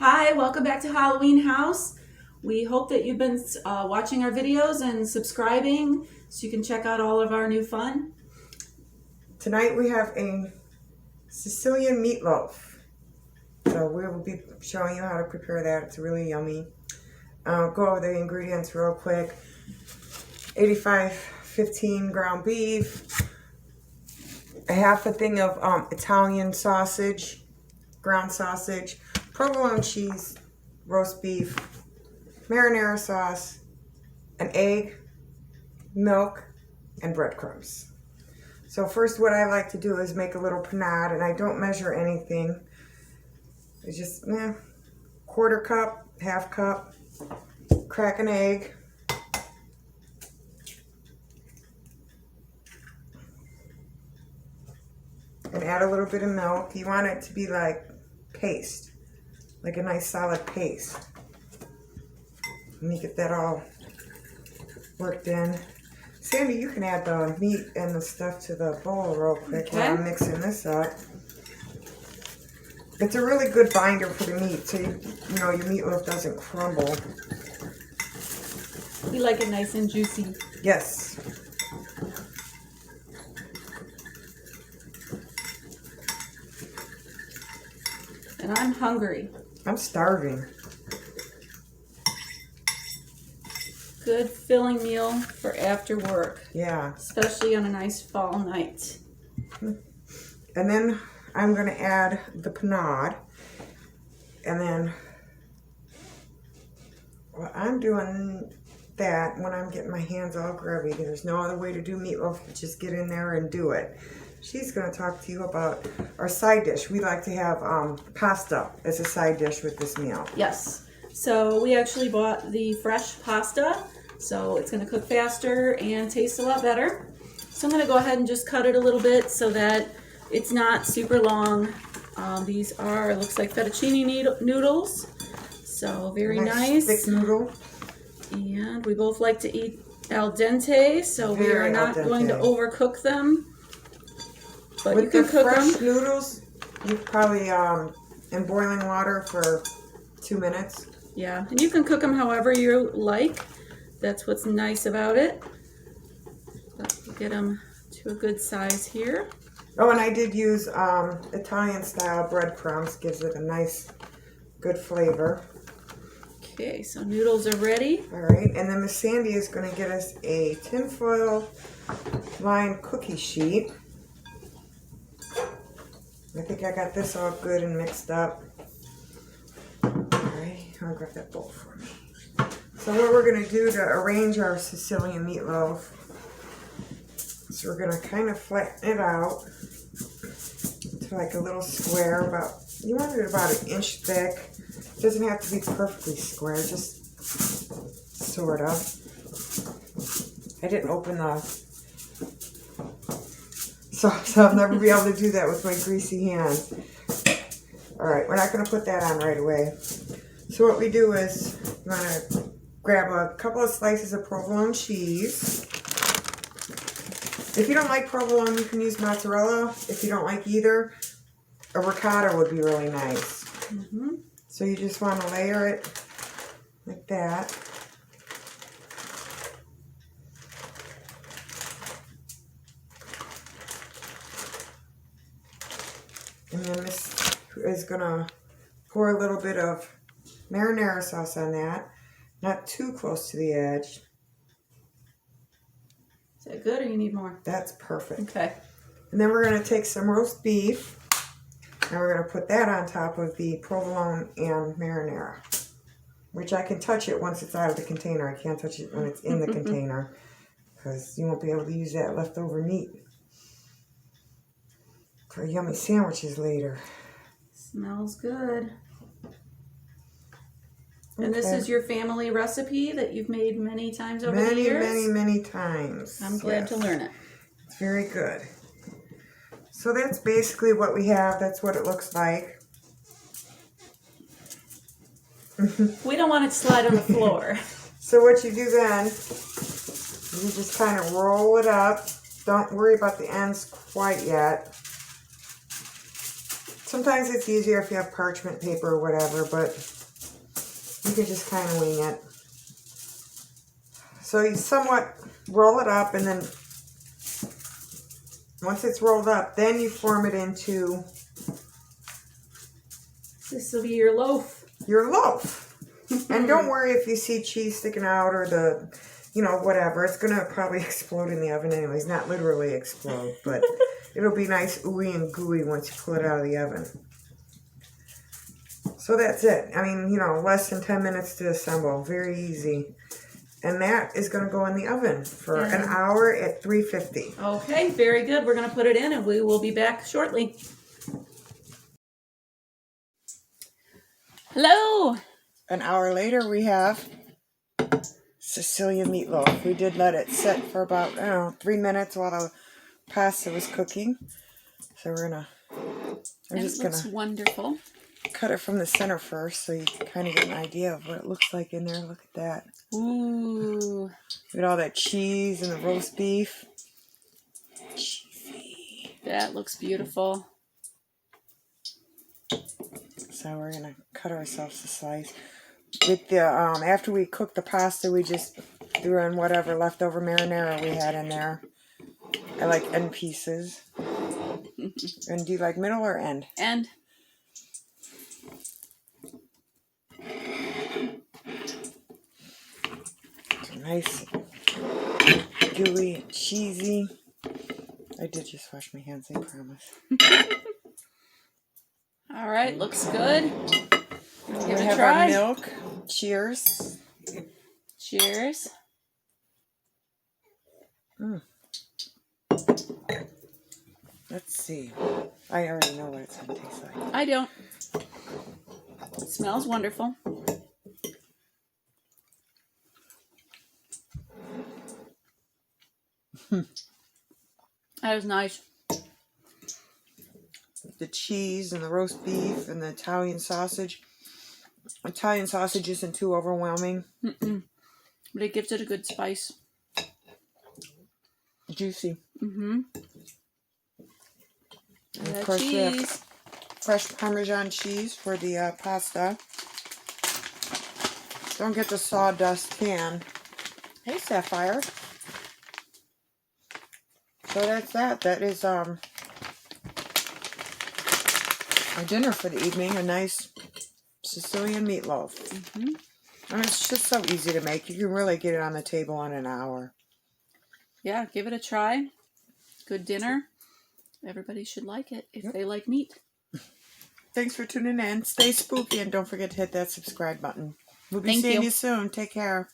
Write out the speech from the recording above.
Hi, welcome back to Halloween House. We hope that you've been watching our videos and subscribing so you can check out all of our new fun. Tonight we have a Sicilian meatloaf. So we will be showing you how to prepare that. It's really yummy. I'll go over the ingredients real quick. 15 ground beef, a half a thing of Italian sausage, ground sausage, provolone cheese, roast beef, marinara sauce, an egg, milk, and breadcrumbs. So first what I like to do is make a little panade, and I don't measure anything. It's just quarter cup, half cup, crack an egg, and add a little bit of milk. You want it to be like paste, like a nice solid paste. Let me get that all worked in. Sandy, you can add the meat and the stuff to the bowl real quick while I'm mixing this up. It's a really good binder for the meat, so you know your meatloaf doesn't crumble. We like it nice and juicy. Yes. And I'm hungry. I'm starving. Good filling meal for after work. Yeah. Especially on a nice fall night. And then I'm going to add the panade. And then I'm doing that when I'm getting my hands all grubby. There's no other way to do meatloaf. Just get in there and do it. She's going to talk to you about our side dish. We like to have pasta as a side dish with this meal. Yes. So we actually bought the fresh pasta. So it's going to cook faster and taste a lot better. So I'm going to go ahead and just cut it a little bit so that it's not super long. These are, looks like fettuccine noodles. So very nice. Thick noodle. And we both like to eat al dente, so we are not going to overcook them. But with you can cook fresh them. Noodles, you probably in boiling water for 2 minutes. Yeah, and you can cook them however you like. That's what's nice about it. But we'll get them to a good size here. Oh, and I did use Italian style breadcrumbs. Gives it a nice, good flavor. Okay, so noodles are ready. All right, and then Miss Sandy is going to get us a tinfoil lined cookie sheet. I think I got this all good and mixed up. All right, I'll grab that bowl for me. So what we're going to do to arrange our Sicilian meatloaf is we're going to kind of flatten it out to like a little square. You want it about 1 inch thick. It doesn't have to be perfectly square, just sort of. I didn't open the... So I'll never be able to do that with my greasy hands. Alright, we're not going to put that on right away. So what we do is, you want to grab a couple of slices of provolone cheese. If you don't like provolone, you can use mozzarella. If you don't like either, a ricotta would be really nice. So you just want to layer it like that. And then this is going to pour a little bit of marinara sauce on that. Not too close to the edge. Is that good or you need more? That's perfect. Okay. And then we're going to take some roast beef. And we're going to put that on top of the provolone and marinara. Which I can touch it once it's out of the container. I can't touch it when it's in the container. Because you won't be able to use that leftover meat for yummy sandwiches later. Smells good. And this is your family recipe that you've made many times over the years? Many times. I'm glad to learn it. It's very good. So that's basically what we have. That's what it looks like. We don't want it to slide on the floor. So what you do then, you just kind of roll it up. Don't worry about the ends quite yet. Sometimes it's easier if you have parchment paper or whatever, but you can just kind of wing it. So you somewhat roll it up, and then once it's rolled up, then you form it into This will be your loaf. your loaf. And don't worry if you see cheese sticking out or the, whatever. It's going to probably explode in the oven anyways. Not literally explode, but it'll be nice ooey and gooey once you pull it out of the oven. So that's it. I mean, less than 10 minutes to assemble. Very easy. And that is going to go in the oven for an hour at 350. Okay, very good. We're going to put it in and we will be back shortly. Hello. An hour later, we have Sicilian meatloaf. We did let it sit for about, 3 minutes while the pasta was cooking. So we're just going to wonderful. cut it from the center first so you kind of get an idea of what it looks like in there. Look at that. Ooh. Look at all that cheese and the roast beef. Cheesy. That looks beautiful. So we're going to cut ourselves a slice. With the after we cooked the pasta, we just threw in whatever leftover marinara we had in there. I like end pieces. And do you like middle or end? End. Nice, gooey, and cheesy. I did just wash my hands, I promise. All right, looks good. Let's give We it a have try. our milk. Cheers. Cheers. Let's see. I already know what it's going to taste like. I don't. It smells wonderful. That is nice. The cheese and the roast beef and the Italian sausage. Italian sausage isn't too overwhelming. But it gives it a good spice. Juicy. And of course, we have cheese. fresh Parmesan cheese for the pasta. Don't get the sawdust can. Hey, Sapphire. So that's that. That is our dinner for the evening. A nice Sicilian meatloaf. And it's just so easy to make. You can really get it on the table in an hour. Yeah, give it a try. Good dinner. Everybody should like it if they like meat. Thanks for tuning in. Stay spooky and don't forget to hit that subscribe button. We'll be Thank seeing you. you soon. Take care.